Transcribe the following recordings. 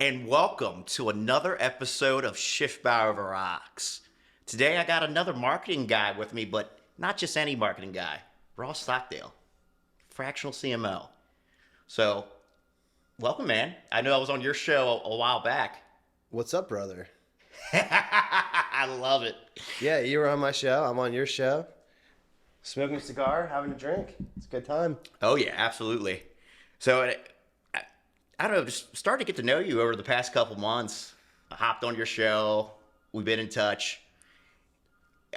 and welcome to another episode of Schiffbauer Over Rocks. Today I got another marketing guy with me, but not just any marketing guy. Ross Stockdale, Fractional CMO. So, welcome, man. I know I was on your show a while back. What's up, brother? I love it. Yeah, you were on my show. I'm on your show. Smoking a cigar, having a drink. It's a good time. Oh, yeah, absolutely. So, I don't know, just started to get to know you over the past couple months. I hopped on your show. We've been in touch.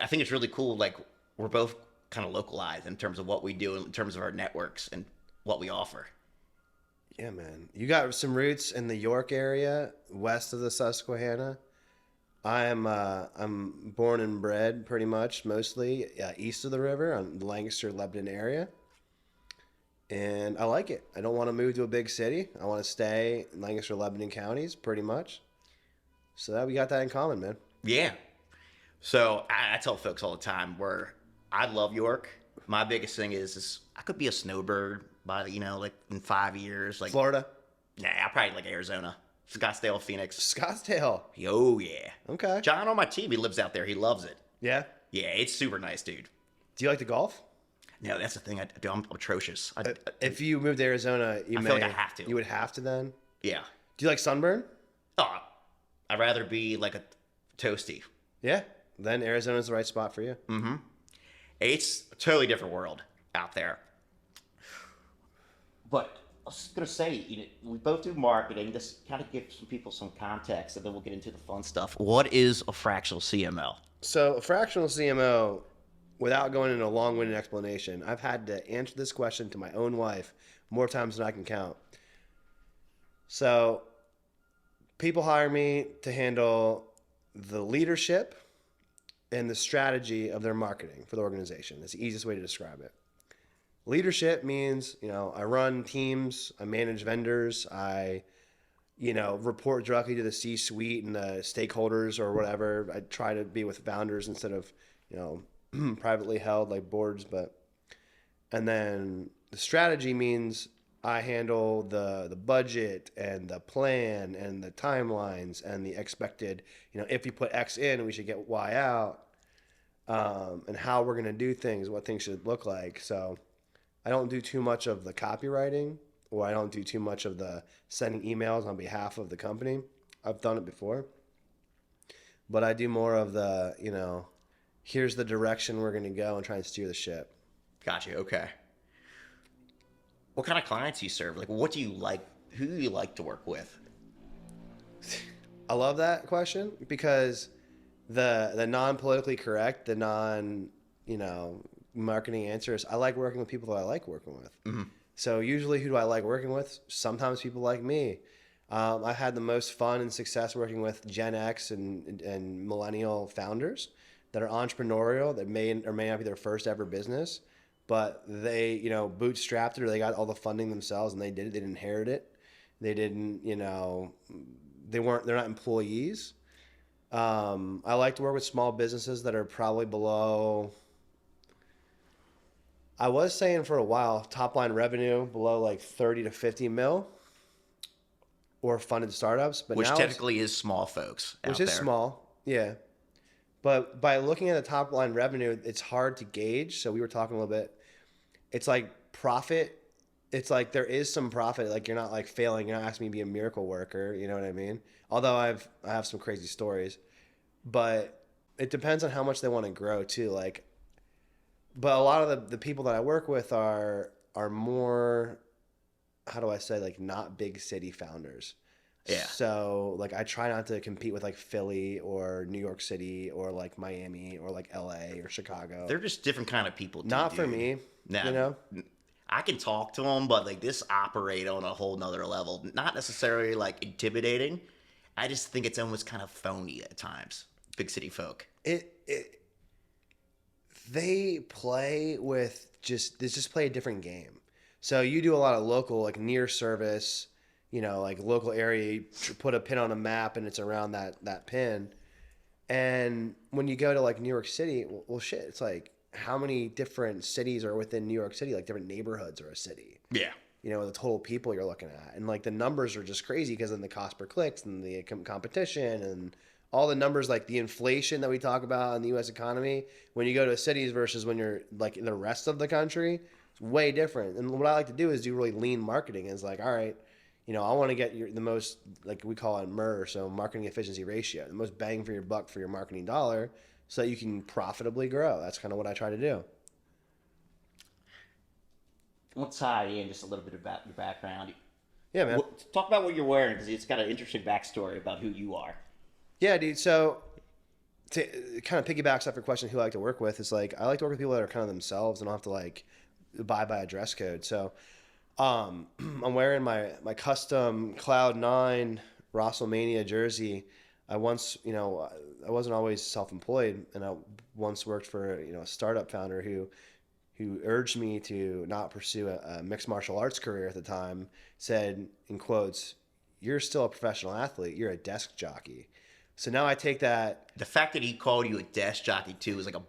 I think it's really cool. Like, we're both kind of localized in terms of what we do, in terms of our networks and what we offer. Yeah, man. You got some roots in the York area, west of the Susquehanna. I'm born and bred pretty much, mostly east of the river, on the Lancaster, Lebanon area. And I like it. I don't want to move to a big city. I want to stay in Lancaster, Lebanon counties, pretty much. So that we got that in common, man. Yeah. So I tell folks all the time where I love York. My biggest thing is I could be a snowbird by, like in 5 years. Like Florida? Nah, I probably like Arizona. Scottsdale, Phoenix. Scottsdale. Oh, yeah. Okay. John on my team, he lives out there. He loves it. Yeah? Yeah, it's super nice, dude. Do you like to golf? No, that's the thing. I do. I'm atrocious. If you moved to Arizona, feel like I have to. You would have to then? Yeah. Do you like sunburn? Oh, I'd rather be like a toasty. Yeah. Then Arizona's the right spot for you. Mm-hmm. It's a totally different world out there. But I was going to say, we both do marketing. This kind of gives some people some context, and then we'll get into the fun stuff. What is a fractional CMO? So a fractional CMO, without going into a long-winded explanation, I've had to answer this question to my own wife more times than I can count. So people hire me to handle the leadership and the strategy of their marketing for the organization. That's the easiest way to describe it. Leadership means, I run teams, I manage vendors, I, report directly to the C-suite and the stakeholders or whatever. I try to be with founders instead of, privately held like boards. And then the strategy means I handle the budget and the plan and the timelines and the expected, if we put X in, we should get Y out, and how we're going to do things, what things should look like. So I don't do too much of the copywriting, or I don't do too much of the sending emails on behalf of the company. I've done it before, but I do more of the, here's the direction we're going to go and try and steer the ship. Gotcha. Okay. What kind of clients do you serve? Like, what do you like? Who do you like to work with? I love that question because the non-politically correct, the non, marketing answers, I like working with people that I like working with. Mm-hmm. So usually who do I like working with? Sometimes people like me. I've had the most fun and success working with Gen X and millennial founders that are entrepreneurial, that may or may not be their first ever business, but they, bootstrapped it, or they got all the funding themselves and they did it. They didn't inherit it. They didn't, they're not employees. I like to work with small businesses that are probably below, I was saying for a while, top line revenue below like 30 to 50 mil, or funded startups. But which now technically is small, folks. Which is small, yeah. But by looking at the top line revenue, it's hard to gauge. So we were talking a little bit. It's like profit. It's like there is some profit. Like you're not like failing. You're not asking me to be a miracle worker. You know what I mean? Although I have some crazy stories, but it depends on how much they want to grow too. But a lot of the people that I work with are more, how do I say, like not big city founders. Yeah. So like I try not to compete with like Philly or New York City or like Miami or like LA or Chicago. They're just different kind of people. Not for me. No. I can talk to them, but like this operate on a whole nother level. Not necessarily like intimidating. I just think it's almost kind of phony at times. Big city folk. They play with they just play a different game. So you do a lot of local, like near service, like local area, you put a pin on a map and it's around that pin. And when you go to like New York City, well shit, it's like how many different cities are within New York City, like different neighborhoods are a city. Yeah. the total people you're looking at. And like the numbers are just crazy because then the cost per clicks and the competition and all the numbers, like the inflation that we talk about in the U.S. economy, when you go to cities versus when you're like in the rest of the country, it's way different. And what I like to do is do really lean marketing. It's like, all right, I want to get the most, like we call it MER, so marketing efficiency ratio, the most bang for your buck for your marketing dollar so that you can profitably grow. That's kind of what I try to do. Let's tie in just a little bit about your background. Yeah, man. Talk about what you're wearing because it's got an interesting backstory about who you are. Yeah, dude. So to kind of piggybacks off your question, who I like to work with, is like I like to work with people that are kind of themselves and don't have to like abide by a dress code. So I'm wearing my custom Cloud9 WrestleMania jersey. I once, I wasn't always self-employed, and I once worked for a startup founder who urged me to not pursue a mixed martial arts career at the time. Said in quotes, "You're still a professional athlete. You're a desk jockey." So now I take that. The fact that he called you a desk jockey too is like a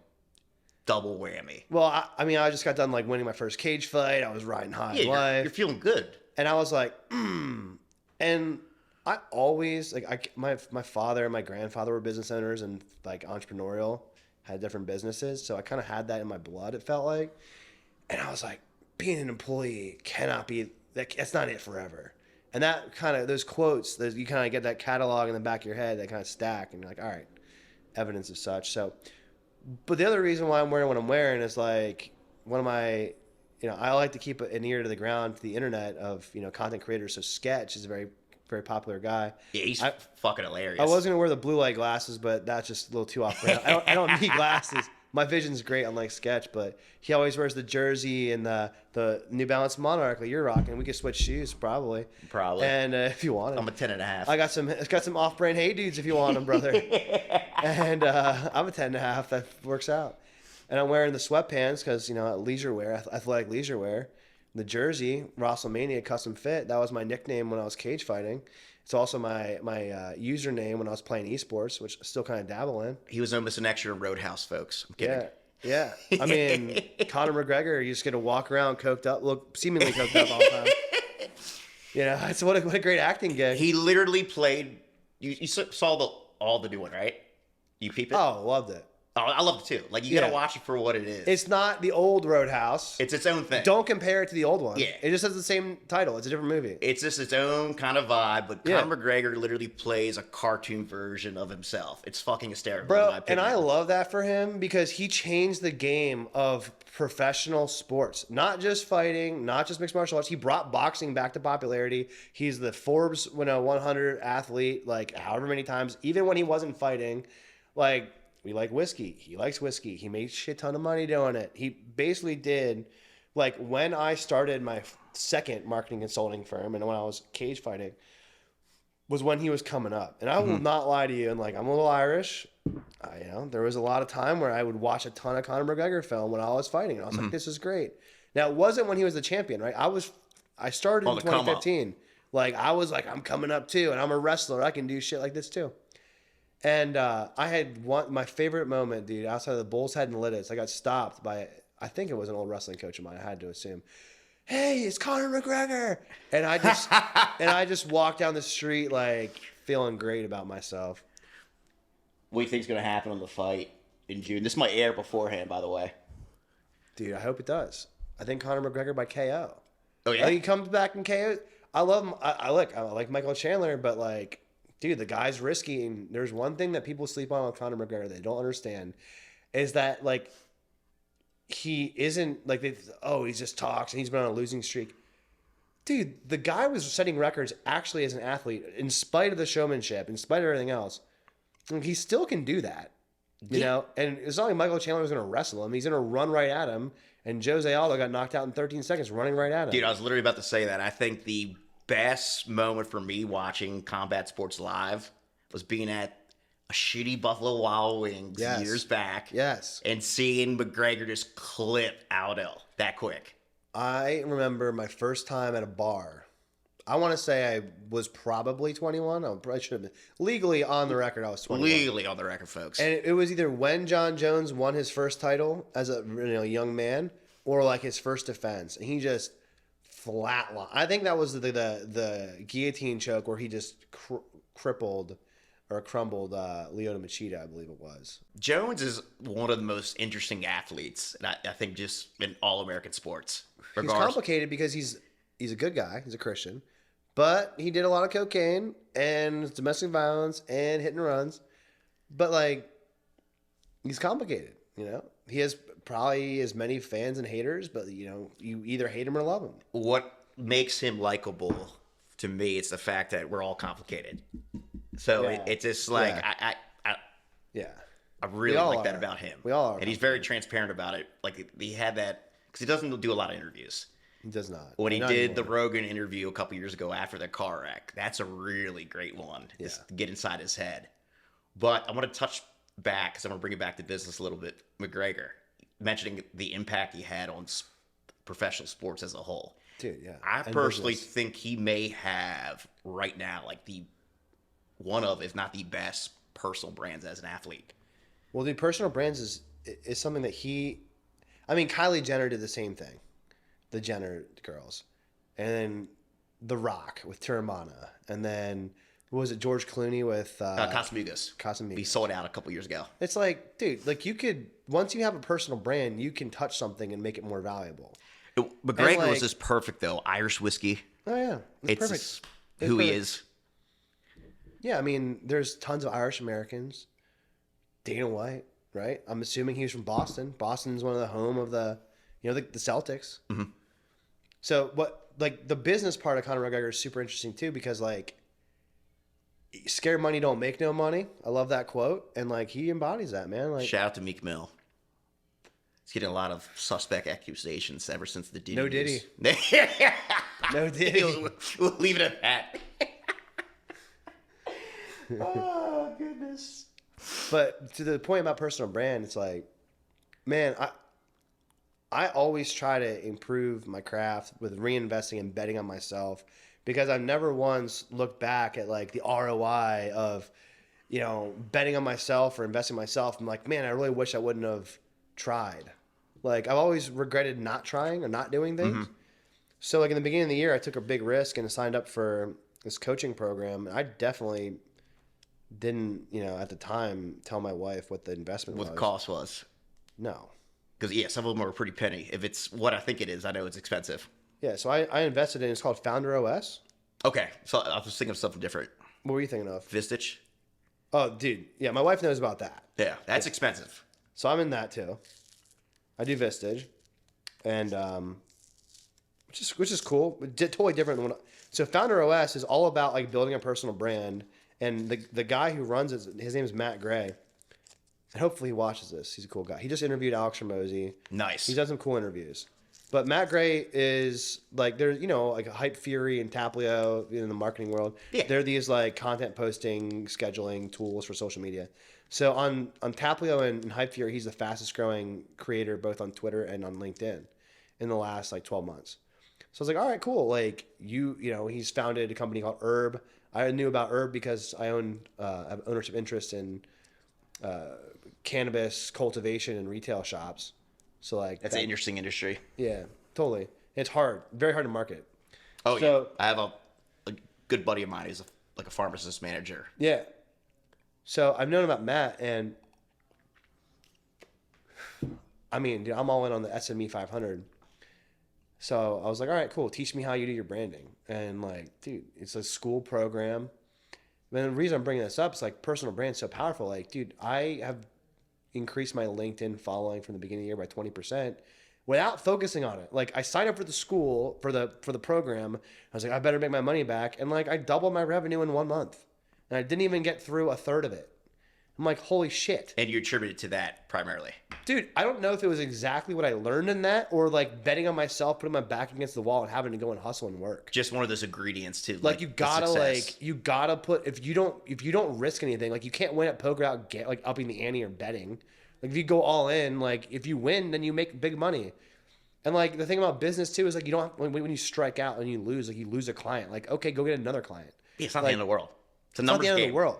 double whammy. Well, I just got done like winning my first cage fight. I was riding high in life. You're feeling good. And I was like, And I always my father and my grandfather were business owners and like entrepreneurial, had different businesses. So I kind of had that in my blood, it felt like. And I was like, being an employee cannot be, that's not it forever. And that kind of, those quotes, you kind of get that catalog in the back of your head that kind of stack and you're like, all right, evidence of such. So, but the other reason why I'm wearing what I'm wearing is like one of my, I like to keep an ear to the ground to the internet of, content creators. So Sketch is a very, very popular guy. Yeah, he's fucking hilarious. I was going to wear the blue light glasses, but that's just a little too off brand. I don't need glasses. My vision's great unlike Sketch, but he always wears the jersey and the New Balance Monarch like you're rocking. We could switch shoes probably. And if you want it. I'm a 10.5. It's got some off-brand Hey Dudes if you want them, brother. And I'm a 10.5. That works out. And I'm wearing the sweatpants because, leisure wear, athletic leisure wear. The jersey, WrestleMania custom fit, that was my nickname when I was cage fighting. It's also my username when I was playing esports, which I still kind of dabble in. He was almost an extra in Roadhouse, folks. I'm kidding. Yeah. I mean, Conor McGregor, you just get to walk around coked up, seemingly coked up all the time. It's what a great acting gig. He literally played. You saw all the new one, right? You peep it? Oh, loved it. Oh, I love it too. Like you gotta watch it for what it is. It's not the old Roadhouse. It's its own thing. Don't compare it to the old one. Yeah. It just has the same title. It's a different movie. It's just its own kind of vibe, but Conor McGregor literally plays a cartoon version of himself. It's fucking hysterical, in my opinion. And I love that for him because he changed the game of professional sports. Not just fighting, not just mixed martial arts. He brought boxing back to popularity. He's the Forbes 100 athlete, like however many times, even when he wasn't fighting, like. We like whiskey. He likes whiskey. He made a shit ton of money doing it. He basically did, like when I started my second marketing consulting firm and when I was cage fighting, was when he was coming up. And I will not lie to you. And like I'm a little Irish. There was a lot of time where I would watch a ton of Conor McGregor film when I was fighting. And I was like, this is great. Now it wasn't when he was the champion, right? I started in 2015. Like I was like, I'm coming up too, and I'm a wrestler. I can do shit like this too. And I had my favorite moment, dude, outside of the Bull's Head and Lidditz. I got stopped by, I think it was an old wrestling coach of mine. I had to assume, hey, it's Conor McGregor. And I just walked down the street like feeling great about myself. What do you think's gonna happen on the fight in June? This might air beforehand, by the way. Dude, I hope it does. I think Conor McGregor by KO. Oh yeah, I think he comes back and KO. I love him. I like Michael Chandler, but like. Dude, the guy's risky, and there's one thing that people sleep on with Conor McGregor they don't understand, is that like he isn't like he just talks and he's been on a losing streak. Dude, the guy was setting records actually as an athlete, in spite of the showmanship, in spite of everything else. And he still can do that, you know. And it's not like Michael Chandler was going to wrestle him; he's going to run right at him. And Jose Aldo got knocked out in 13 seconds, running right at him. Dude, I was literally about to say that. I think the best moment for me watching combat sports live was being at a shitty Buffalo Wild Wings years back. Yes. And seeing McGregor just clip Aldo that quick. I remember my first time at a bar. I want to say I was probably 21. I probably should have been. Legally on the record, I was 21. Legally on the record, folks. And it was either when John Jones won his first title as a young man or like his first defense. And he just flat line. I think that was the guillotine choke where he just crumbled Lyoto Machida, I believe it was. Jones is one of the most interesting athletes, and I think just in all American sports. He's complicated because he's a good guy. He's a Christian. But he did a lot of cocaine and domestic violence and hit and runs. But, like, he's complicated, you know? He has probably as many fans and haters, but, you know, you either hate him or love him. What makes him likable to me is the fact that we're all complicated. So it's just like, I really like that about him. We all are. And he's very transparent about it. Like, he had that, because he doesn't do a lot of interviews. He does not. When he did the Rogan interview a couple years ago after the car wreck, that's a really great one. Just to get inside his head. But I want to touch back, because I'm going to bring it back to business a little bit. McGregor, mentioning the impact he had on professional sports as a whole. Dude, yeah. I personally think he may have right now, like one of, if not the best personal brands as an athlete. Well, the personal brands is something that Kylie Jenner did the same thing. The Jenner girls. And then The Rock with Tiramana. And then, what was it, George Clooney with... Casamigos. Casamigos. He sold out a couple years ago. It's like, dude, like you could... Once you have a personal brand, you can touch something and make it more valuable. McGregor was just perfect, though. Irish whiskey. Oh, yeah. It's perfect. Who he is. Yeah, I mean, there's tons of Irish Americans. Dana White, right? I'm assuming he was from Boston. Boston's one of the home of the Celtics. Mm-hmm. So the business part of Conor McGregor is super interesting too, because like, scared money don't make no money. I love that quote, and like he embodies that, man. Like, shout out to Meek Mill. He's getting a lot of suspect accusations ever since the Diddy. No Diddy. No Diddy. We'll leave it at that. Oh goodness. But to the point about personal brand, it's like, man, I always try to improve my craft with reinvesting and betting on myself, because I've never once looked back at like the ROI of, you know, betting on myself or investing in myself. I'm like, man, I really wish I wouldn't have tried. Like, I've always regretted not trying or not doing things. Mm-hmm. So like in the beginning of the year, I took a big risk and signed up for this coaching program. I definitely didn't, you know, at the time tell my wife what the investment was. What the cost was. No. Because, yeah, some of them are pretty penny. If it's what I think it is, I know it's expensive. Yeah, so I invested in, it's called Founder OS. Okay, so I was thinking of something different. What were you thinking of? Vistage? Oh, dude. Yeah, my wife knows about that. Yeah, that's expensive. So I'm in that too. I do Vistage. And, which is cool. Totally different than so Founder OS is all about like building a personal brand. And the guy who runs it, his name is Matt Gray. And hopefully he watches this. He's a cool guy. He just interviewed Alex Hormozy. Nice. He's done some cool interviews. But Matt Gray is like, there's, you know, like a Hype Fury and Taplio in the marketing world. Yeah. They're these like content posting, scheduling tools for social media. So on Taplio and Hype Fury, he's the fastest growing creator both on Twitter and on LinkedIn in the last like 12 months. So I was like, all right, cool. Like you know, he's founded a company called Herb. I knew about Herb because I have ownership interest in cannabis cultivation and retail shops. So like that's an interesting industry. Yeah, totally. It's hard, very hard to market. Oh, so, yeah. I have a good buddy of mine who's like a pharmacist manager. Yeah. So I've known about Matt, and I mean, dude, I'm all in on the SME 500. So I was like, all right, cool. Teach me how you do your branding. And like, dude, it's a school program. And the reason I'm bringing this up is like personal brand's so powerful. Like, dude, I have increased my LinkedIn following from the beginning of the year by 20% without focusing on it. Like I signed up for the school for the program. I was like, I better make my money back. And like I doubled my revenue in 1 month. And I didn't even get through a third of it. I'm like, holy shit. And you attribute it to that primarily. Dude, I don't know if it was exactly what I learned in that or like betting on myself, putting my back against the wall and having to go and hustle and work. Just one of those ingredients to like you gotta put, if you don't risk anything, like you can't win at poker out like upping the ante or betting. Like if you go all in, like if you win, then you make big money. And like the thing about business too is like you don't, when you strike out and you lose, like you lose a client, like, okay, go get another client. Yeah, it's not the end of the world. It's a numbers game. Not the end of the world.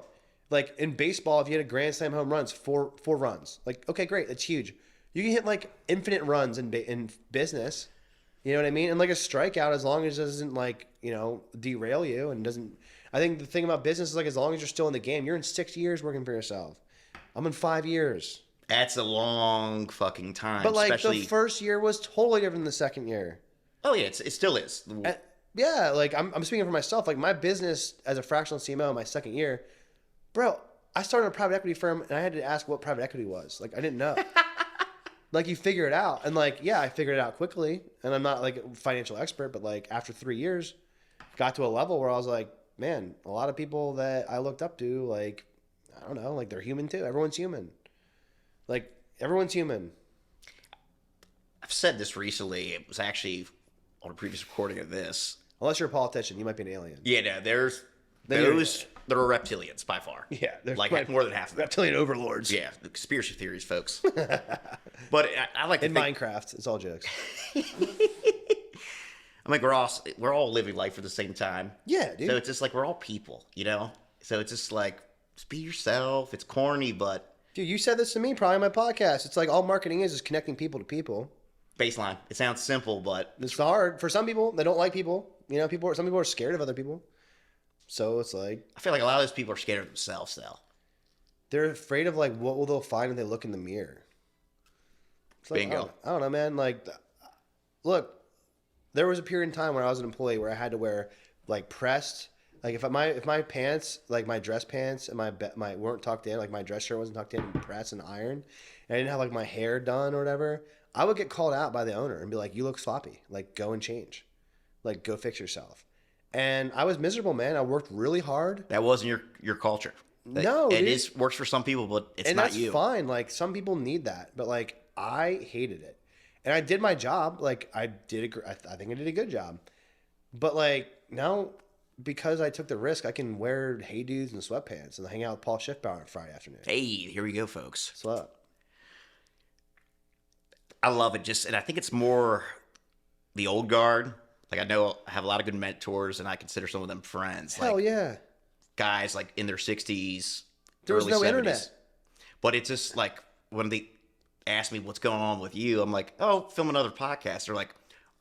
Like in baseball, if you hit a grand slam home runs, four runs. Like, okay, great. That's huge. You can hit like infinite runs in business. You know what I mean? And like a strikeout, as long as it doesn't like, derail you and doesn't. I think the thing about business is like, as long as you're still in the game, you're in 6 years working for yourself. I'm in 5 years. That's a long fucking time. But like especially... the first year was totally different than the second year. Oh yeah, it still is. Yeah, like I'm speaking for myself. Like my business as a fractional CMO, my second year, bro, I started a private equity firm and I had to ask what private equity was. Like I didn't know. Like you figure it out, and like I figured it out quickly. And I'm not like a financial expert, but like after 3 years, got to a level where I was like, man, a lot of people that I looked up to, like I don't know, like they're human too. Everyone's human. Like everyone's human. I've said this recently. It was actually on a previous recording of this. Unless you're a politician, you might be an alien. Yeah, no, there are reptilians by far. Yeah, there's like more than half of them. Reptilian overlords. Yeah, the conspiracy theories, folks. But I like to in think... Minecraft. It's all jokes. I'm like, Ross, we're all living life at the same time. Yeah, dude. So it's just like we're all people, So it's just like, just be yourself. It's corny, but... Dude, you said this to me probably on my podcast. It's like all marketing is connecting people to people. Baseline. It sounds simple, but... It's hard. For some people, they don't like people. Some people are scared of other people. So it's like... I feel like a lot of those people are scared of themselves, though. They're afraid of like what will they find when they look in the mirror. It's like, Bingo. I don't know, man. Like, look, there was a period in time where I was an employee where I had to wear like pressed... Like if my pants, like my dress pants and my weren't tucked in, like my dress shirt wasn't tucked in and pressed and ironed, and I didn't have like my hair done or whatever, I would get called out by the owner and be like, "You look sloppy. Like go and change. Like go fix yourself." And I was miserable, man. I worked really hard. That wasn't your culture. No, it dude. works for some people, but it's not you. And that's fine. Like some people need that, but like I hated it, and I did my job. Like I think I did a good job, but like now. Because I took the risk, I can wear hey dudes and sweatpants and hang out with Paul Schiffbauer on Friday afternoon. Hey, here we go, folks. What's up? I love it. And I think it's more the old guard. Like I know I have a lot of good mentors, and I consider some of them friends. Hell yeah. Guys like in their 60s, there was early no 70s. internet. But it's just like when they ask me what's going on with you, I'm like, oh, film another podcast. They're like,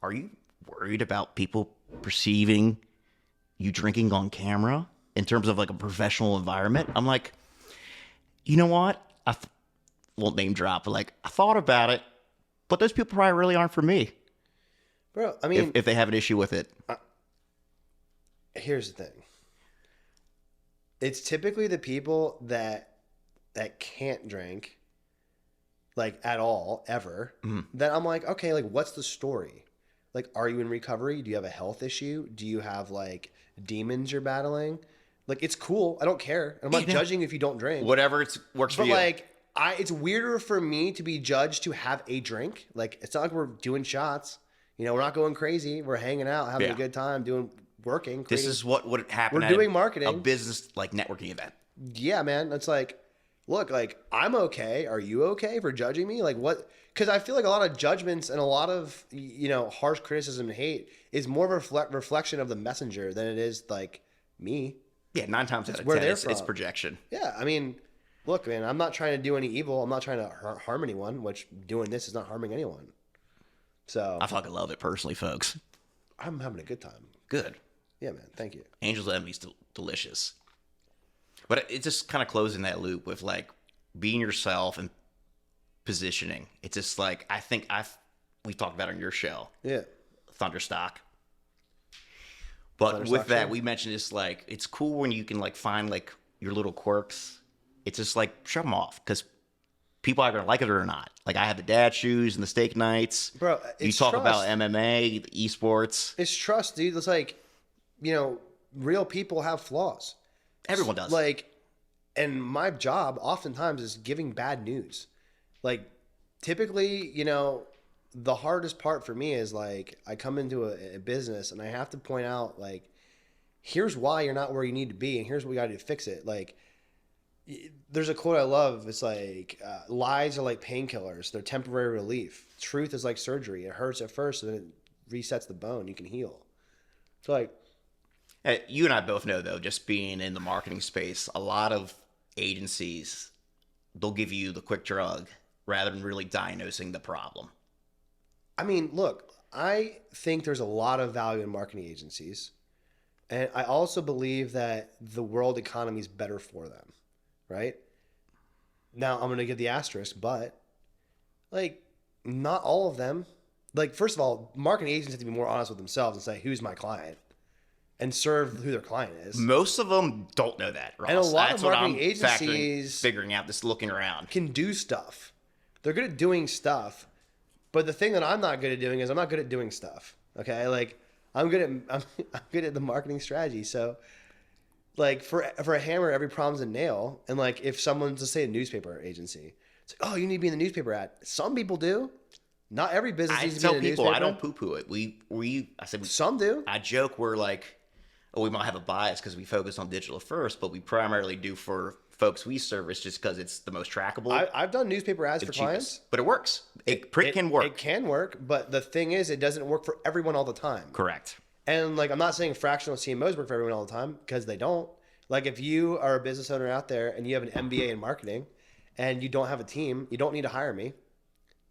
are you worried about people perceiving you drinking on camera in terms of like a professional environment? I'm like, you know what? Won't name drop, but like I thought about it, but those people probably really aren't for me. Bro, I mean, if they have an issue with it. Here's the thing. It's typically the people that can't drink like at all, ever, that I'm like, okay, like what's the story? Like, are you in recovery? Do you have a health issue? Do you have like demons you're battling? Like, it's cool. I don't care. I'm not judging if you don't drink. Whatever works for you. But like, it's weirder for me to be judged to have a drink. Like, it's not like we're doing shots. We're not going crazy. We're hanging out, having a good time, working. This is what would happen. We're doing marketing. A business like networking event. Yeah, man. It's like, look, like I'm okay. Are you okay for judging me? Like what? Because I feel like a lot of judgments and a lot of harsh criticism and hate is more of a reflection of the messenger than it is like me. Yeah, 9 times out of 10, it's projection. Yeah, I mean, look, man, I'm not trying to do any evil. I'm not trying to harm anyone. Which doing this is not harming anyone. So I fucking love it personally, folks. I'm having a good time. Good. Yeah, man. Thank you. Angel's Enemy's delicious. But it's just kind of closing that loop with like being yourself and positioning. It's just like, I think we talked about it on your show. Yeah. Thunderstock. But Thunderstock with that, show? we mentioned it's like, it's cool when you can like find like your little quirks. It's just like, shove them off because people are going to like it or not. Like I have the dad shoes and the steak nights. Bro, you talk about MMA, the esports. It's trust, dude. It's like, real people have flaws. Everyone does. Like, and my job oftentimes is giving bad news. Like, typically, the hardest part for me is like, I come into a business and I have to point out, like, here's why you're not where you need to be, and here's what we got to do to fix it. Like, there's a quote I love. It's like, lies are like painkillers. They're temporary relief. Truth is like surgery. It hurts at first, and then it resets the bone. You can heal. It's like, you and I both know, though, just being in the marketing space, a lot of agencies, they'll give you the quick drug rather than really diagnosing the problem. I mean, look, I think there's a lot of value in marketing agencies. And I also believe that the world economy is better for them, right? Now, I'm going to give the asterisk, but like not all of them. Like, first of all, marketing agents have to be more honest with themselves and say, who's my client? And serve who their client is. Most of them don't know that, Ross. And a lot That's of what marketing I'm agencies figuring out, this looking around. can do stuff. They're good at doing stuff. But the thing that I'm not good at doing is I'm not good at doing stuff. Okay? Like, I'm good at the marketing strategy. So, like, for a hammer, every problem's a nail. And, like, if someone's, let's say, a newspaper agency, it's like, oh, you need to be in the newspaper ad. Some people do. Not every business needs to be in the newspaper. I don't poo-poo it. I said some do. I joke we're like, oh, we might have a bias because we focus on digital first, but we primarily do for folks we service just because it's the most trackable. I've done newspaper ads for clients. But it works. Print can work. It can work, but the thing is, it doesn't work for everyone all the time. Correct. And like, I'm not saying fractional CMOs work for everyone all the time, because they don't. Like, if you are a business owner out there and you have an MBA in marketing and you don't have a team, you don't need to hire me,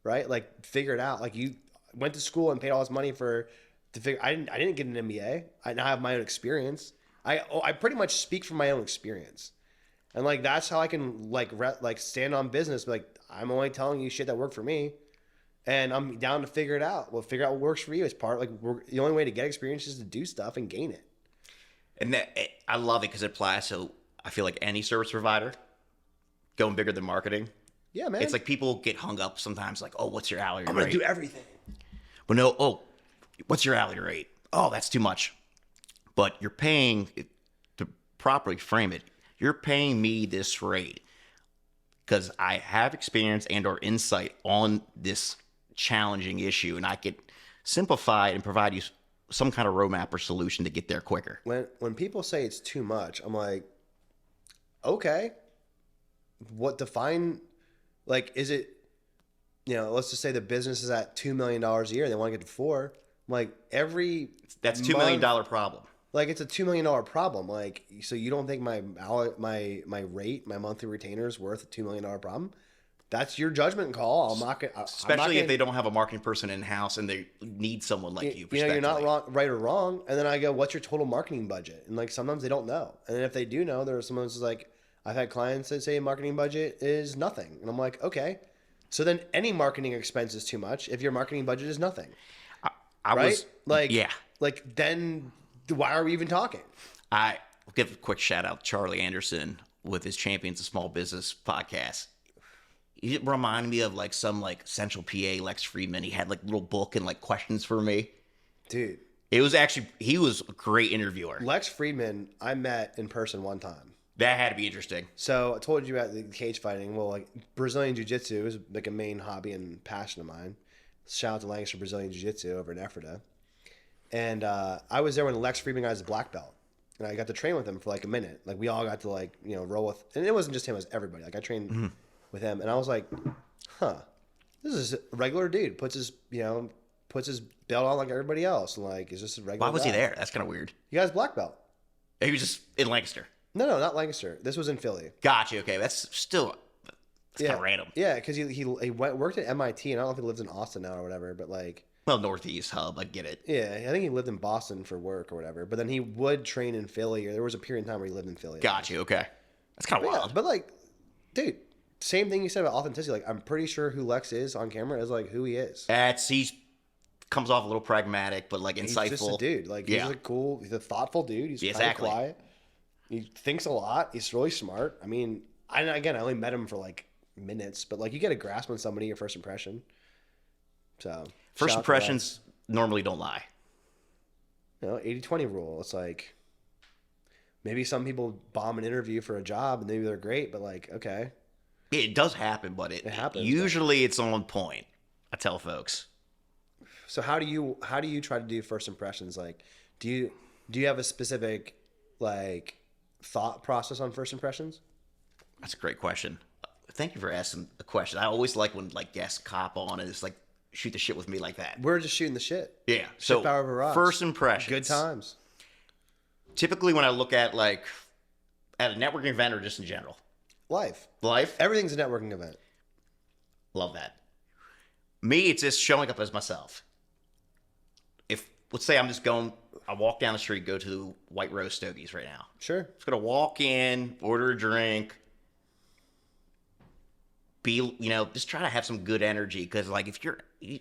right? Like, figure it out. Like, you went to school and paid all this money to figure. I didn't get an MBA. I now have my own experience. I pretty much speak from my own experience, and like, that's how I can like stand on business. Like, I'm only telling you shit that worked for me, and I'm down to figure it out. We'll figure out what works for you. It's the only way to get experience is to do stuff and gain it. And I love it because it applies to, I feel like, any service provider going bigger than marketing. Yeah, man. It's like people get hung up sometimes, like, oh, what's your hourly rate? I'm gonna do everything. But no, oh, what's your hourly rate? Oh, that's too much. But you're paying, to properly frame it, you're paying me this rate because I have experience and or insight on this challenging issue, and I could simplify it and provide you some kind of roadmap or solution to get there quicker. When people say it's too much, I'm like, okay, what define, like, is it, let's just say the business is at $2 million a year. They want to get to $4 million. Like, that's $2 million problem. Like, it's a $2 million problem. Like, so you don't think my rate, my monthly retainer is worth a $2 million problem? That's your judgment call. Especially if they don't have a marketing person in house and they need someone like you. You're not wrong, right or wrong. And then I go, what's your total marketing budget? And like, sometimes they don't know. And then if they do know, there's someone who's like, I've had clients that say marketing budget is nothing. And I'm like, okay. So then any marketing expense is too much if your marketing budget is nothing. Then why are we even talking? I will give a quick shout out to Charlie Anderson with his Champions of Small Business podcast. He reminded me of like some like Central PA Lex Friedman. He had like a little book and like questions for me. Dude. It was actually, he was a great interviewer. Lex Friedman, I met in person one time. That had to be interesting. So I told you about the cage fighting. Well, like, Brazilian Jiu-Jitsu is like a main hobby and passion of mine. Shout out to Lancaster Brazilian Jiu-Jitsu over in Ephrata. And I was there when Lex Friedman got his black belt. And I got to train with him for like a minute. Like, we all got to like, roll with, and it wasn't just him, it was everybody. Like, I trained with him, and I was like, this is a regular dude. Puts his belt on like everybody else. And like, is just a regular Why was guy. he there? That's kind of weird. He got his black belt. He was just in Lancaster. No, not Lancaster. This was in Philly. Gotcha. Okay, that's still kind of random. Yeah, because he worked at MIT, and I don't know if he lives in Austin now or whatever. But like, well, Northeast hub, I get it. Yeah, I think he lived in Boston for work or whatever. But then he would train in Philly, or there was a period of time where he lived in Philly. Gotcha. Okay, that's kind of wild. Yeah, but like, dude, same thing you said about authenticity. Like, I'm pretty sure who Lex is on camera is like who he is. He comes off a little pragmatic, but like insightful. He's just a dude. Like, he's he's a thoughtful dude. He's kind of quiet. He thinks a lot. He's really smart. I mean, I only met him for like minutes, but like, you get a grasp on somebody, your first impression. So first impressions normally don't lie. 80-20 rule. It's like, maybe some people bomb an interview for a job and maybe they're great, but like, okay. It does happen, but it happens. Usually it's on point. I tell folks. So how do you try to do first impressions? Like, do you have a specific like thought process on first impressions? That's a great question. Thank you for asking the question. I always like when like guests cop on and it's like shoot the shit with me like that. We're just shooting the shit. Yeah. Schiffbauer Over Rocks. First impressions. Good times. Typically when I look at like at a networking event or just in general. Life. Everything's a networking event. Love that. Me, it's just showing up as myself. let's say I walk down the street, go to White Rose Stogies right now. Sure. Just gonna walk in, order a drink, just try to have some good energy, because like if you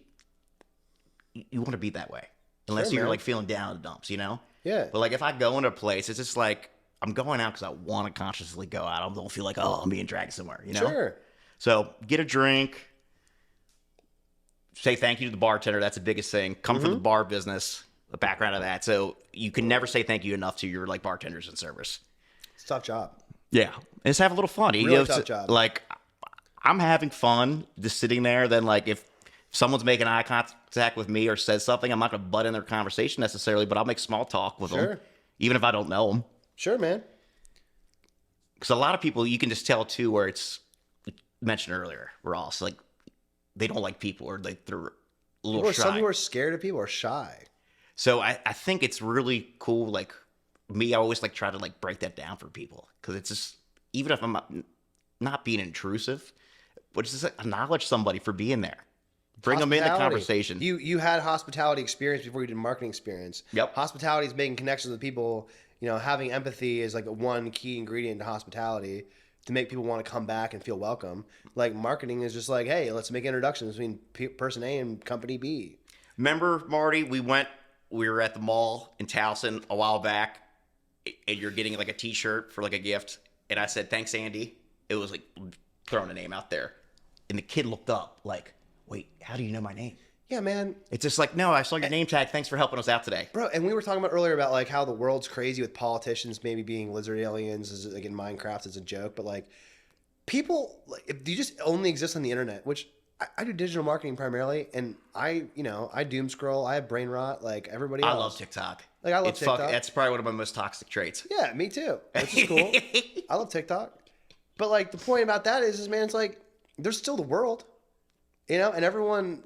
want to be that way, unless Sure, you're man. like feeling down in the dumps, Yeah. But like if I go into a place, it's just like I'm going out because I want to consciously go out. I don't feel like, oh, I'm being dragged somewhere, Sure. So get a drink, say thank you to the bartender. That's the biggest thing. Come from the bar business, the background of that. So you can never say thank you enough to your like bartenders in service. It's a tough job. Yeah, and just have a little fun. Really tough job. Like I'm having fun just sitting there. Then like if someone's making eye contact with me or says something, I'm not going to butt in their conversation necessarily, but I'll make small talk with them, even if I don't know them. Sure, man. Because a lot of people, you can just tell too, where it's mentioned earlier, Ross, like they don't like people, or like they're a little shy. Some people are scared of people or shy. So I think it's really cool. Like me, I always like try to like break that down for people, because it's just, even if I'm not being intrusive, but just like acknowledge somebody for being there. Bring them into conversation. You had hospitality experience before you did marketing experience. Yep. Hospitality is making connections with people. Having empathy is like one key ingredient to hospitality to make people want to come back and feel welcome. Like marketing is just like, hey, let's make introductions between person A and company B. Remember, Marty, we were at the mall in Towson a while back, and you're getting like a t-shirt for like a gift. And I said, thanks, Andy. It was like throwing a name out there. And the kid looked up like, wait, how do you know my name? Yeah, man. It's just like, no, I saw your name tag. Thanks for helping us out today. Bro, and we were talking about earlier about like how the world's crazy with politicians maybe being lizard aliens, as like in Minecraft as a joke, but like people, like if you just only exist on the internet, which I do digital marketing primarily, and I doom scroll, I have brain rot like everybody else. I love TikTok. Like I love TikTok. That's probably one of my most toxic traits. Yeah, me too. Which is cool. I love TikTok. But like the point about that is man, it's like there's still the world. And everyone,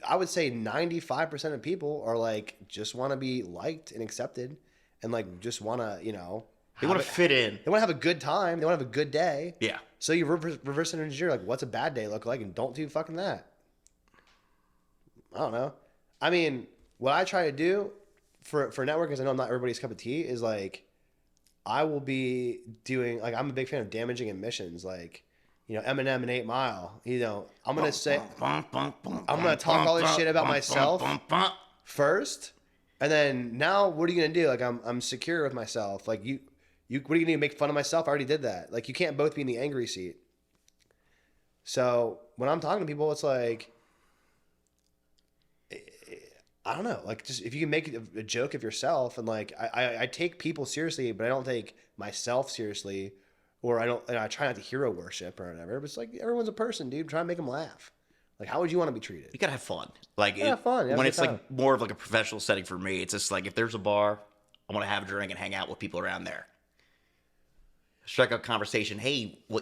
I would say 95% of people are like just want to be liked and accepted, and like just want to, They want to fit in. They want to have a good time. They want to have a good day. Yeah. So you reverse engineer like what's a bad day look like, and don't do fucking that. I don't know. I mean, what I try to do for networking, because I know I'm not everybody's cup of tea, is like I will be doing like I'm a big fan of damaging admissions, like. Eminem and 8 Mile. I'm gonna say, I'm gonna talk all this shit about myself first, and then now what are you gonna do? Like I'm secure with myself. Like you, what are you gonna do? Make fun of myself? I already did that. Like you can't both be in the angry seat. So when I'm talking to people, it's like, I don't know. Like just if you can make a joke of yourself, and like I take people seriously, but I don't take myself seriously. Or I try not to hero worship or whatever, but it's like everyone's a person, dude. Try to make them laugh. Like, how would you want to be treated? You gotta have fun. Like, have fun. When it's like more of like a professional setting for me, it's just like if there's a bar, I want to have a drink and hang out with people around there. Strike up conversation. Hey, I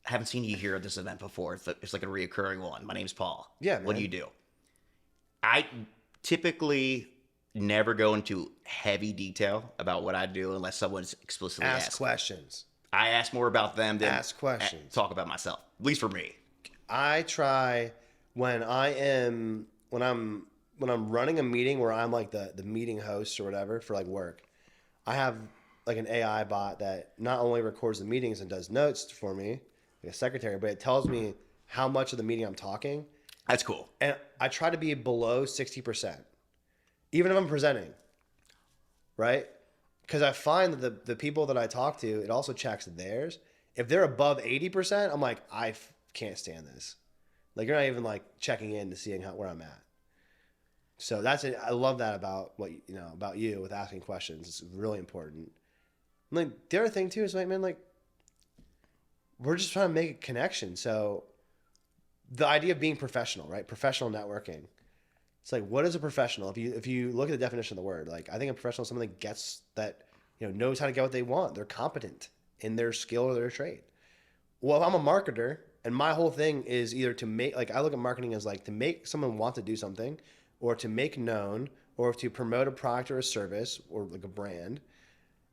haven't seen you here at this event before. It's like a reoccurring one. My name's Paul. Yeah, man. What do you do? I typically never go into heavy detail about what I do unless someone's explicitly ask asked. questions. I ask more about them than ask questions. Talk about myself. At least for me. I try when I'm running a meeting where I'm like the meeting host or whatever for like work. I have like an AI bot that not only records the meetings and does notes for me, like a secretary, but it tells me how much of the meeting I'm talking. That's cool. And I try to be below 60%. Even if I'm presenting, right? Because I find that the people that I talk to, it also checks theirs. If they're above 80%, I'm like, I can't stand this. Like you're not even like checking in to seeing where I'm at. So that's it. I love that about about you with asking questions. It's really important. And like the other thing too is like, man, like we're just trying to make a connection. So the idea of being professional, right? Professional networking. It's like, what is a professional? If you look at the definition of the word, like I think a professional is someone that gets that, knows how to get what they want. They're competent in their skill or their trade. Well, if I'm a marketer and my whole thing is either to make, like I look at marketing as like to make someone want to do something, or to make known, or to promote a product or a service or like a brand.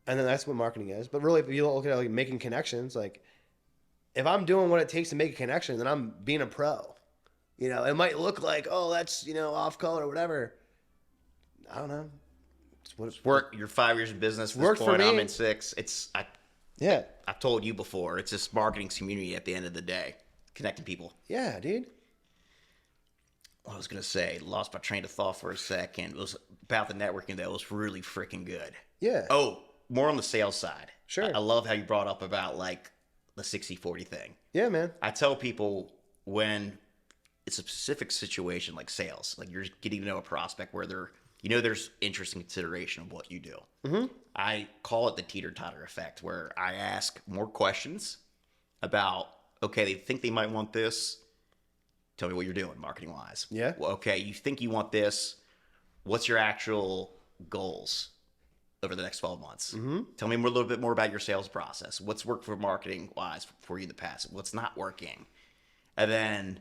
And then that's what marketing is. But really, if you look at like making connections, like if I'm doing what it takes to make a connection, then I'm being a pro. It might look like, oh, that's, off color or whatever. I don't know. Work. You're 5 years in business. At this Worked for point, me. I'm in 6. Yeah. I've told you before. It's just marketing community at the end of the day, connecting people. Yeah, dude. I was gonna say, lost my train of thought for a second. It was about the networking that was really freaking good. Yeah. Oh, more on the sales side. Sure. I love how you brought up about like the 60-40 thing. Yeah, man. I tell people when it's a specific situation like sales, like you're getting to know a prospect where there's interest and consideration of what you do. Mm-hmm. I call it the teeter-totter effect, where I ask more questions about, okay, they think they might want this. Tell me what you're doing marketing-wise. Yeah. Well, okay, you think you want this. What's your actual goals over the next 12 months? Mm-hmm. Tell me a little bit more about your sales process. What's worked for marketing-wise for you in the past? What's not working? And then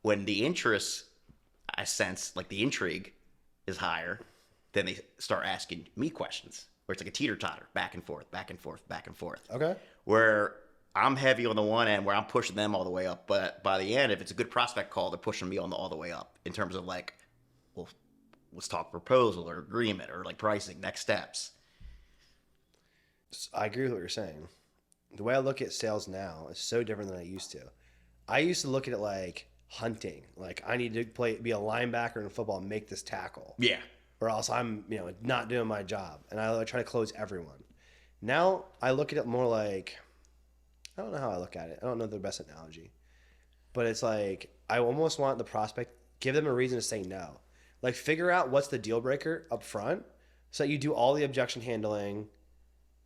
when the interest, I sense, like the intrigue is higher, then they start asking me questions, where it's like a teeter-totter, back and forth, back and forth, back and forth. Okay. Where I'm heavy on the one end, where I'm pushing them all the way up, but by the end, if it's a good prospect call, they're pushing me all the way up in terms of like, well, let's talk proposal or agreement or like pricing, next steps. I agree with what you're saying. The way I look at sales now is so different than I used to. I used to look at it like hunting. Like I need to be a linebacker in football and make this tackle. Yeah. Or else I'm, not doing my job. And I try to close everyone. Now I look at it more like, I don't know how I look at it. I don't know the best analogy. But it's like, I almost want the prospect, give them a reason to say no. Like figure out what's the deal breaker up front so that you do all the objection handling.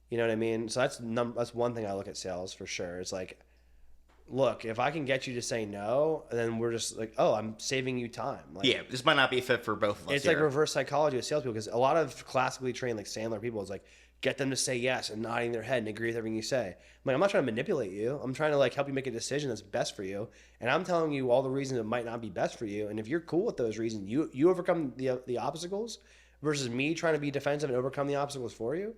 You know what I mean? So that's one thing I look at sales for sure. It's like, look, if I can get you to say no, then we're just like, oh, I'm saving you time. Like, Yeah, this might not be a fit for both of us. it's like reverse psychology with salespeople, because a lot of classically trained like Sandler people is like, get them to say yes and nodding their head and agree with everything you say. I'm not trying to manipulate you. I'm trying to like help you make a decision that's best for you. And I'm telling you all the reasons it might not be best for you. And if you're cool with those reasons, you overcome the obstacles versus me trying to be defensive and overcome the obstacles for you.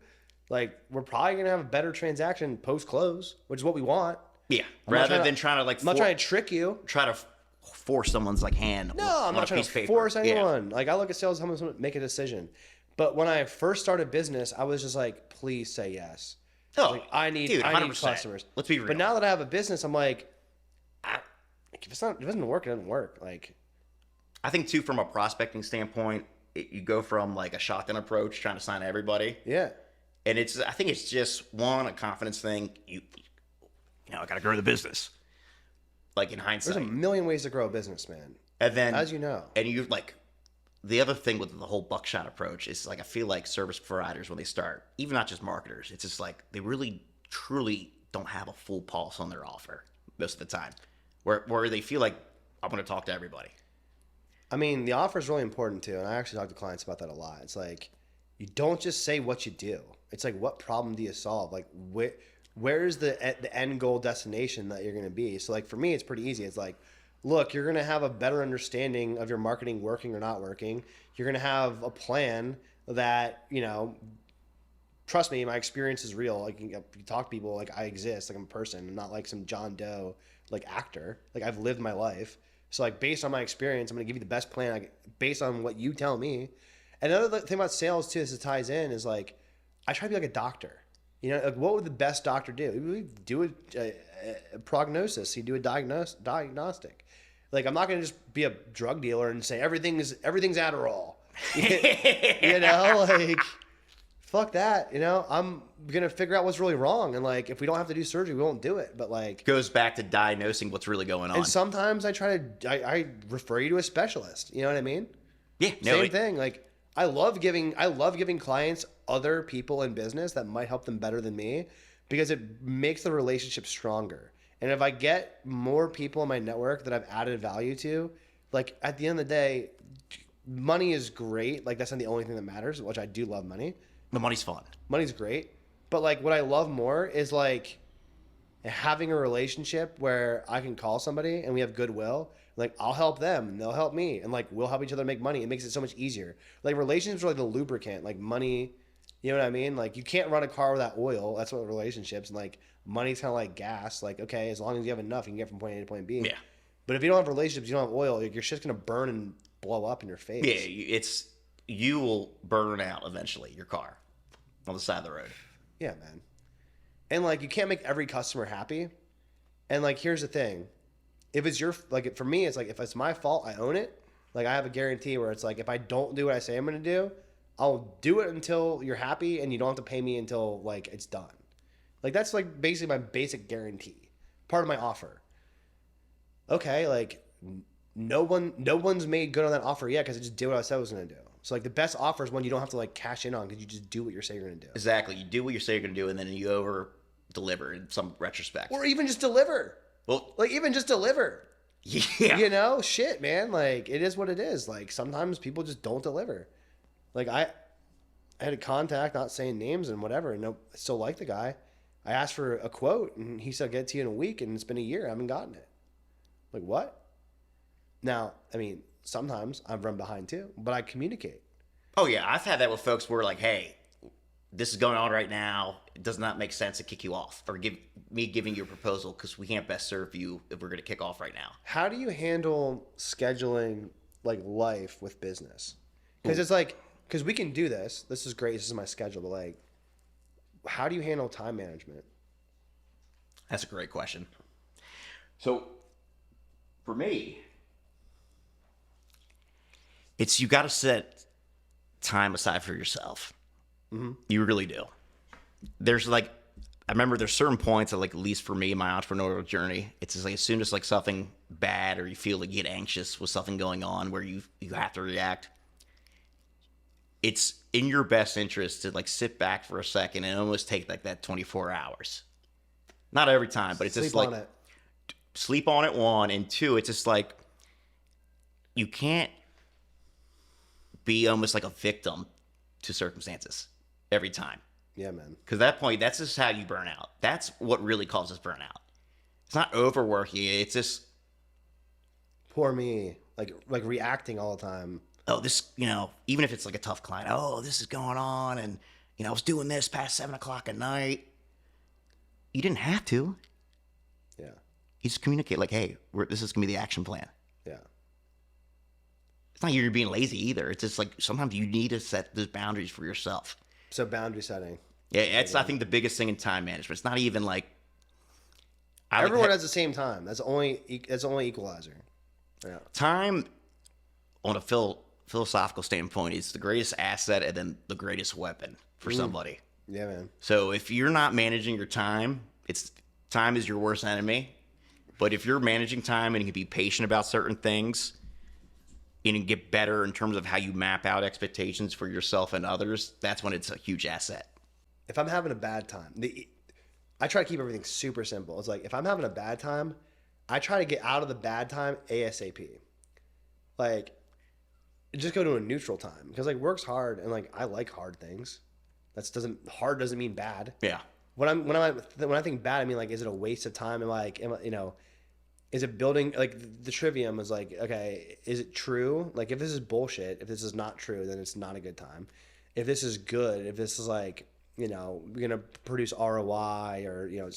Like we're probably going to have a better transaction post close, which is what we want. Yeah. Rather than trying to like, I'm not trying to trick you. Try to force someone's like hand. No, I'm not trying to force anyone. Yeah. Like I look at sales, someone make a decision. But when I first started business, I was just like, please say yes. Oh, like, I need customers. Let's be real. But now that I have a business, I'm like, if it doesn't work, it doesn't work. Like, I think too, from a prospecting standpoint, you go from like a shotgun approach, trying to sign everybody. Yeah. And I think it's just a confidence thing. I got to grow the business. Like in hindsight, there's a million ways to grow a business, man. And then, as you know, and you like. The other thing with the whole buckshot approach is like I feel like service providers when they start, even not just marketers, it's just like they really truly don't have a full pulse on their offer most of the time, where they feel like I'm going to talk to everybody. I mean, the offer is really important too, and I actually talk to clients about that a lot. It's like you don't just say what you do. It's like what problem do you solve? Like where's the end goal destination that you're going to be? So like for me, it's pretty easy. It's like, look, you're going to have a better understanding of your marketing working or not working. You're going to have a plan that, trust me, my experience is real. Like you talk to people, like I exist, like I'm a person. I'm not like some John Doe, like actor. Like I've lived my life. So like based on my experience, I'm going to give you the best plan based on what you tell me. And another thing about sales too, this ties in, is like, I try to be like a doctor. Like what would the best doctor do? We do a prognosis. You do a diagnostic. Like I'm not gonna just be a drug dealer and say everything's Adderall. Like fuck that. I'm gonna figure out what's really wrong, and like if we don't have to do surgery, we won't do it. But like goes back to diagnosing what's really going on. And sometimes I refer you to a specialist. You know what I mean? Yeah. Same thing. Like I love giving clients other people in business that might help them better than me, because it makes the relationship stronger. And if I get more people in my network that I've added value to, like at the end of the day, money is great. Like that's not the only thing that matters, which I do love money. The money's fun. Money's great. But like what I love more is like having a relationship where I can call somebody and we have goodwill. Like I'll help them and they'll help me, and like we'll help each other make money. It makes it so much easier. Like relationships are like the lubricant, like money. You know what I mean? Like you can't run a car without oil. That's what relationships, and like money's kind of like gas. Like, okay, as long as you have enough, you can get from point A to point B. Yeah. But if you don't have relationships, you don't have oil, your shit's going to burn and blow up in your face. Yeah. you will burn out eventually, your car on the side of the road. Yeah, man. And like, you can't make every customer happy. And like, here's the thing. If it's your, like, for me, it's like, if it's my fault, I own it. Like, I have a guarantee where it's like, if I don't do what I say I'm going to do, I'll do it until you're happy and you don't have to pay me until like it's done. Like, that's like basically my basic guarantee. Part of my offer. Okay, like, no one's made good on that offer yet because I just did what I said I was going to do. So like, the best offer is one you don't have to like cash in on because you just do what you say you're going to do. Exactly. You do what you say you're going to do, and then you over deliver in some retrospect. Or even just deliver. Well, Like, even just deliver. yeah. You know, shit, man. Like, it is what it is. Like, sometimes people just don't deliver. Like, I had a contact, not saying names and whatever, and I still like the guy. I asked for a quote, and he said, I'll get it to you in a week, and it's been a year. I haven't gotten it. Like, what? Now, I mean, sometimes I've run behind too, but I communicate. Oh, yeah. I've had that with folks where, like, hey, this is going on right now. It does not make sense to kick you off or giving you a proposal because we can't best serve you if we're going to kick off right now. How do you handle scheduling, like, life with business? Because it's like, because we can do this. This is great. This is my schedule. But, like, how do you handle time management? That's a great question. So, for me, it's you got to set time aside for yourself. Mm-hmm. You really do. There's like, I remember there's certain points that, like, at least for me in my entrepreneurial journey, it's just like as soon as like something bad or you feel like you get anxious with something going on where you have to react, it's in your best interest to like sit back for a second and almost take like that 24 hours. Not every time, but it's just like sleep on it, one, and two, it's just like you can't be almost like a victim to circumstances every time. Yeah, man. Because at that point, that's just how you burn out. That's what really causes burnout. It's not overworking. It's just, poor me, like reacting all the time. oh, this, even if it's like a tough client, oh, this is going on, and I was doing this past 7:00 at night. You didn't have to. Yeah. You just communicate like, hey, this is gonna be the action plan. Yeah. It's not you're being lazy either. It's just like sometimes you need to set those boundaries for yourself. So boundary setting. Yeah, that's I think the biggest thing in time management. It's not even like everyone has the same time. That's the only equalizer. Yeah. Time, on a philosophical standpoint, is the greatest asset and then the greatest weapon for somebody. Yeah, man. So if you're not managing your time, time is your worst enemy. But if you're managing time and you can be patient about certain things, and you can get better in terms of how you map out expectations for yourself and others, that's when it's a huge asset. If I'm having a bad time, I try to keep everything super simple. It's like, if I'm having a bad time, I try to get out of the bad time ASAP. Like, just go to a neutral time. Because, like, work's hard, and, like, I like hard things. Hard doesn't mean bad. Yeah. When I think bad, I mean, like, is it a waste of time? Is it building, like, the trivium is like, okay, is it true? Like, if this is bullshit, if this is not true, then it's not a good time. If this is good, if this is like, we're going to produce ROI or,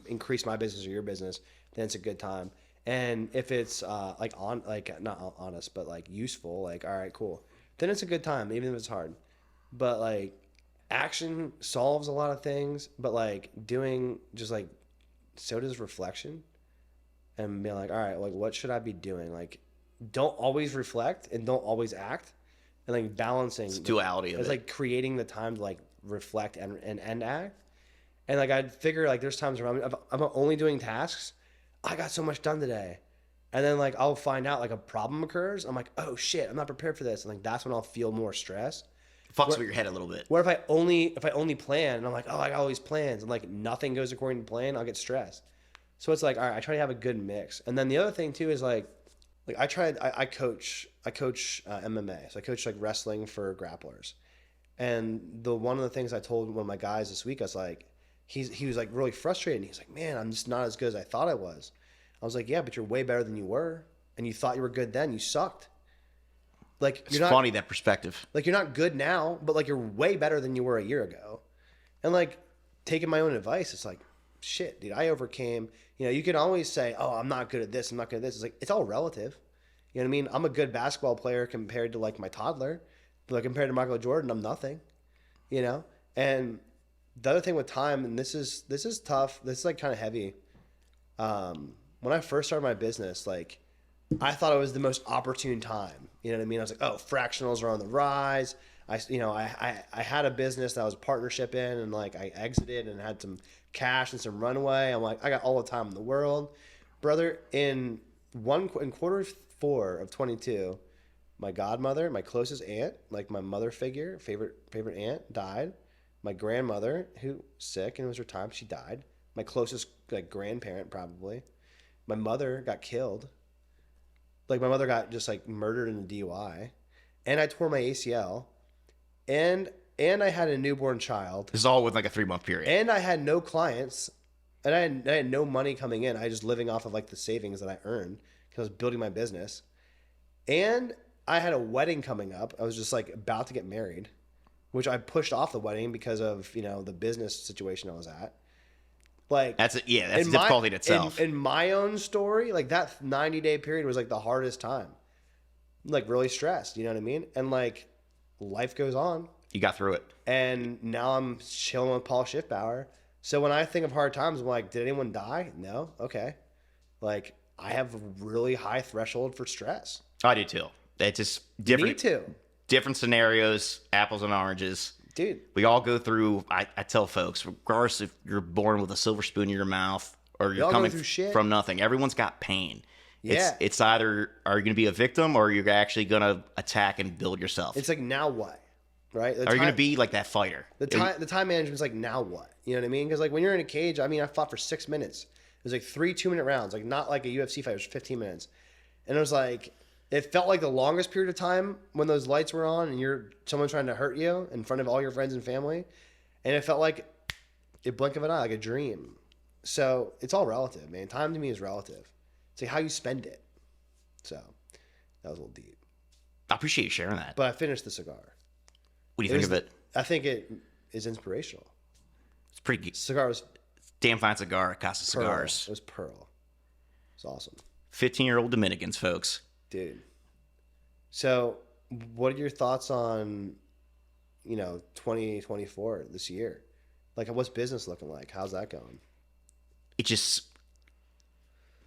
increase my business or your business, then it's a good time. And if it's not honest, but like useful, like, all right, cool, then it's a good time, even if it's hard. But like, action solves a lot of things, but like doing just like, so does reflection. And being like, all right, like, what should I be doing? Like, don't always reflect and don't always act. And like balancing. It's duality of it. It's like creating the time to like reflect and act. And like, I'd figure like there's times where I'm only doing tasks. I got so much done today. And then like, I'll find out like a problem occurs. I'm like, oh shit, I'm not prepared for this. And like, that's when I'll feel more stress. Fucks with your head a little bit. Where if I only plan and I'm like, oh, I got all these plans and like nothing goes according to plan, I'll get stressed. So it's like, all right, I try to have a good mix. And then the other thing too is like I coach MMA. So I coach like wrestling for grapplers. And one of the things I told one of my guys this week, I was like, he was like really frustrated. And he's like, man, I'm just not as good as I thought I was. I was like, yeah, but you're way better than you were. And you thought you were good then. You sucked. Like, it's funny, that perspective. Like, you're not good now, but like, you're way better than you were a year ago. And like, taking my own advice, it's like, shit, dude, I overcame. You can always say, oh, I'm not good at this, I'm not good at this. It's like, it's all relative. You know what I mean? I'm a good basketball player compared to like my toddler. But like compared to Michael Jordan, I'm nothing, you know? And the other thing with time, and this is tough. This is like kind of heavy. When I first started my business, like I thought it was the most opportune time. You know what I mean? I was like, oh, fractionals are on the rise. I had a business that I was a partnership in, and like I exited and had some cash and some runway. I'm like, I got all the time in the world, brother. In quarter 4 of 22, my godmother, my closest aunt, like my mother figure, favorite aunt, died. My grandmother, who sick and it was her time, she died. My closest like grandparent, probably. My mother got killed. Like my mother got just like murdered in a DUI, and I tore my ACL, and I had a newborn child. This is all with like a 3-month period. And I had no clients, and I had no money coming in. I was just living off of like the savings that I earned because I was building my business. And I had a wedding coming up. I was just like about to get married, which I pushed off the wedding because of, you know, the business situation I was at. Like that's a difficulty in itself. In my own story, like that 90-day period was like the hardest time. Like really stressed, you know what I mean? And like life goes on. You got through it. And now I'm chilling with Paul Schiffbauer. So when I think of hard times, I'm like, did anyone die? No? Okay. Like I have a really high threshold for stress. I do too. It's just different. Me too. Different scenarios, apples and oranges. Dude. We all go through, I tell folks, regardless if you're born with a silver spoon in your mouth or you're coming from nothing, everyone's got pain. Yeah. It's either are you going to be a victim or you're actually going to attack and build yourself. It's like, now what? Right? Are you going to be like that fighter? The time management's like, now what? You know what I mean? Because like when you're in a cage, I mean, I fought for 6 minutes. It was like 3 2-minute rounds, like not like a UFC fight. It was 15 minutes. And it was like, it felt like the longest period of time when those lights were on and someone trying to hurt you in front of all your friends and family. And it felt like a blink of an eye, like a dream. So it's all relative, man. Time to me is relative. It's like how you spend it. So that was a little deep. I appreciate you sharing that. But I finished the cigar. What do you think of it? I think it is inspirational. It's pretty good. Cigar was damn fine cigar at Casa pearl. Cigars. It was pearl. It's awesome. 15-year-old Dominicans, folks. Dude. So what are your thoughts on, 2024 this year? Like what's business looking like? How's that going? It just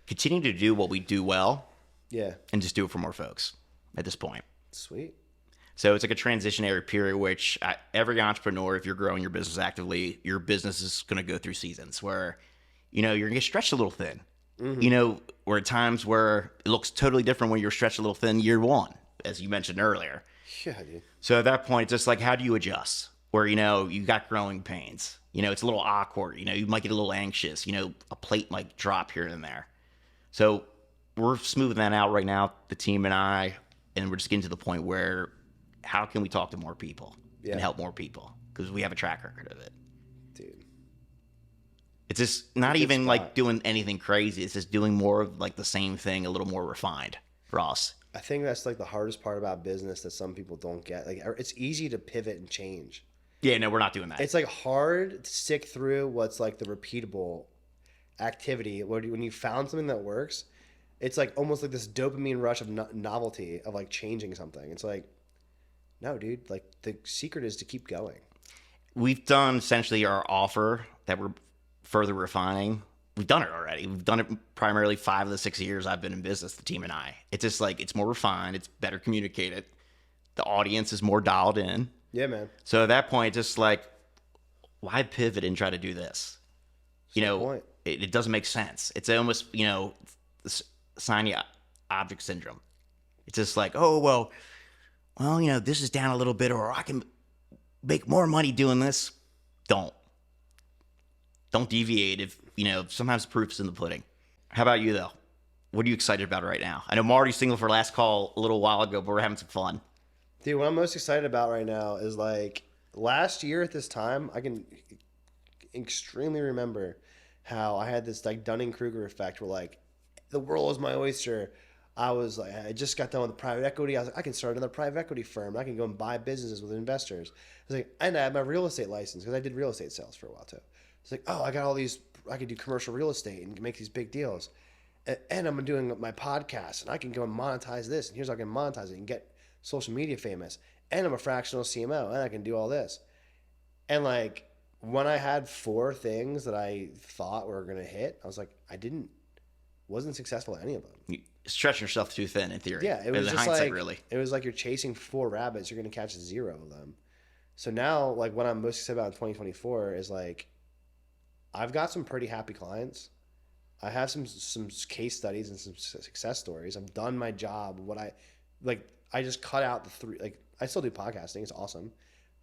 continue to do what we do well. Yeah. And just do it for more folks at this point. Sweet. So it's like a transitionary period, which every entrepreneur, if you're growing your business actively, your business is going to go through seasons where, you're going to get stretched a little thin. Mm-hmm. Or at times where it looks totally different when you're stretched a little thin year one, as you mentioned earlier. Yeah, dude. So at that point, it's just like, how do you adjust? Where, you got growing pains. It's a little awkward. You might get a little anxious. A plate might drop here and there. So we're smoothing that out right now, the team and I, and we're just getting to the point where how can we talk to more people and help more people? Because we have a track record of it. Dude. It's just not even like doing anything crazy. It's just doing more of like the same thing, a little more refined. Ross. I think that's like the hardest part about business that some people don't get. Like it's easy to pivot and change. Yeah, no, we're not doing that. It's like hard to stick through what's like the repeatable activity. When you found something that works, it's like almost like this dopamine rush of novelty of like changing something. It's like, no, dude, like the secret is to keep going. We've done essentially our offer that we're further refining. We've done it already. We've done it primarily 5 of the 6 years I've been in business, the team and I. It's just like, it's more refined. It's better communicated. The audience is more dialed in. Yeah, man. So at that point, it's just like, why pivot and try to do this? It doesn't make sense. It's almost, shiny object syndrome. It's just like, oh, well, this is down a little bit, or I can make more money doing this. Don't deviate. If sometimes proof's in the pudding. How about you though? What are you excited about right now? I know Marty's single for last call a little while ago, but we're having some fun. Dude, what I'm most excited about right now is like last year at this time, I can extremely remember how I had this like Dunning-Kruger effect where like the world is my oyster. I was like, I just got done with private equity. I was like, I can start another private equity firm. I can go and buy businesses with investors. I was like, and I had my real estate license because I did real estate sales for a while too. It's like, oh, I got all these, I can do commercial real estate and make these big deals. And I'm doing my podcast and I can go and monetize this. And here's how I can monetize it and get social media famous, and I'm a fractional CMO, and I can do all this. And like when I had 4 things that I thought were gonna hit, I was like, wasn't successful at any of them. You stretching yourself too thin in theory. Yeah, it was in just hindsight, like really. it was like you're chasing 4 rabbits, you're gonna catch 0 of them. So now, like what I'm most excited about in 2024 is like I've got some pretty happy clients. I have some case studies and some success stories. I've done my job. I just cut out the 3. Like I still do podcasting. It's awesome,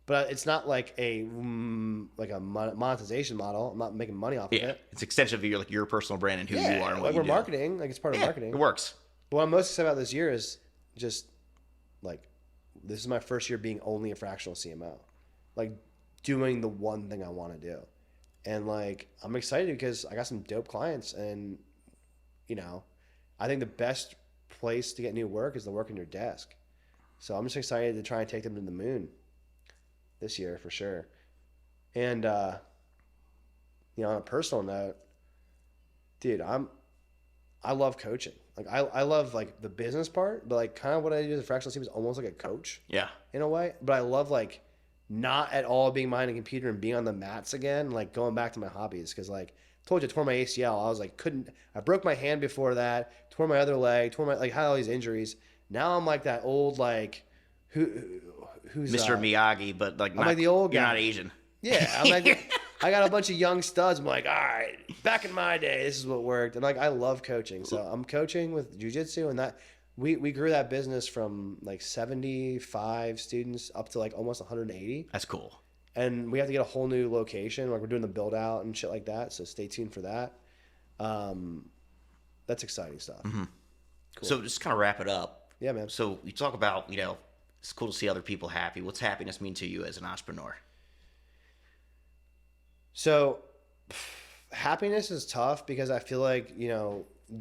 but it's not like a monetization model. I'm not making money off of it. It's extension of your personal brand and who you are and what like you we're do. marketing. Like it's part of marketing. It works. But what I'm most excited about this year is just like this is my first year being only a fractional CMO, like doing the one thing I want to do. And like, I'm excited because I got some dope clients and, I think the best place to get new work is to work in your desk. So I'm just excited to try and take them to the moon this year for sure. And, on a personal note, dude, I love coaching. Like I love like the business part, but like kind of what I do as a fractional team is almost like a coach. Yeah. In a way. But I love like not at all being behind a computer and being on the mats again, like going back to my hobbies. Cause like I told you I tore my ACL. I was like, I broke my hand before that, tore my other leg, had all these injuries. Now I'm like that old, like, who's Mr. Miyagi, but like, I'm like the old guy. You're not Asian. Yeah. I'm like, I got a bunch of young studs. I'm like, all right, back in my day, this is what worked. And like, I love coaching. So I'm coaching with jiu-jitsu and that, we grew that business from like 75 students up to like almost 180. That's cool. And we have to get a whole new location. Like we're doing the build out and shit like that. So stay tuned for that. That's exciting stuff. Mm-hmm. Cool. So just kind of wrap it up. Yeah, man. So you talk about, it's cool to see other people happy. What's happiness mean to you as an entrepreneur? So happiness is tough because I feel like,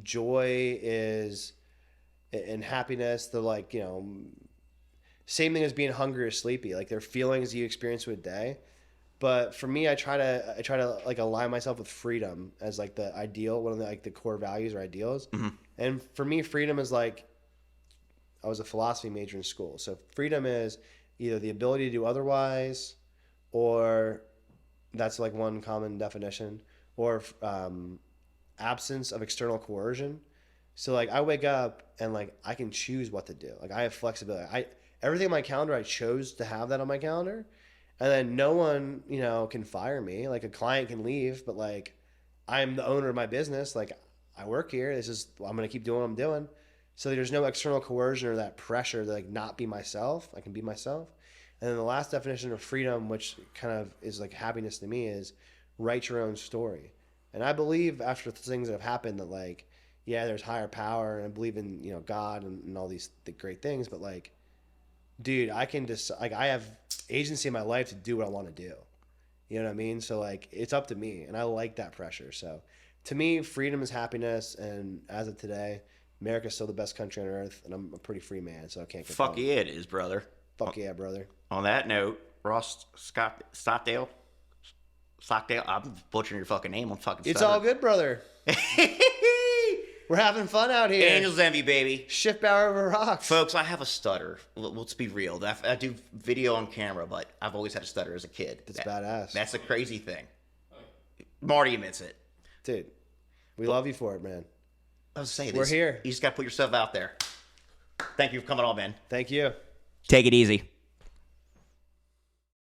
joy is, and happiness, they're like, same thing as being hungry or sleepy. Like they're feelings you experience through a day. But for me, I try to like align myself with freedom as like the ideal, one of the like the core values or ideals. Mm-hmm. And for me, freedom is like, I was a philosophy major in school. So freedom is either the ability to do otherwise, or that's like one common definition, or absence of external coercion. So like I wake up and like I can choose what to do. Like I have flexibility. Everything on my calendar, I chose to have that on my calendar. And then no one, can fire me. Like a client can leave, but like I'm the owner of my business. Like I work here. I'm going to keep doing what I'm doing. So there's no external coercion or that pressure to like not be myself. I can be myself. And then the last definition of freedom, which kind of is like happiness to me, is write your own story. And I believe after the things that have happened that like, yeah, there's higher power, and I believe in, God and all the great things, but like, dude, I can just like I have agency in my life to do what I want to do. You know what I mean? So like it's up to me, and I like that pressure. So to me, freedom is happiness, and as of today, America's still the best country on earth, and I'm a pretty free man, so I can't complain. Fuck yeah, it is, brother. Fuck yeah, brother. On that note, Ross Stockdale. I'm butchering your fucking name. I'm fucking It's stuttering. all good, brother. We're having fun out here. Angel's Envy, baby. Schiffbauer Over Rocks. Folks, I have a stutter. Let's be real. I do video on camera, but I've always had a stutter as a kid. That's badass. That's a crazy thing. Marty admits it. Dude, we love you for it, man. I was saying, we're here. You just got to put yourself out there. Thank you for coming on, man. Thank you. Take it easy.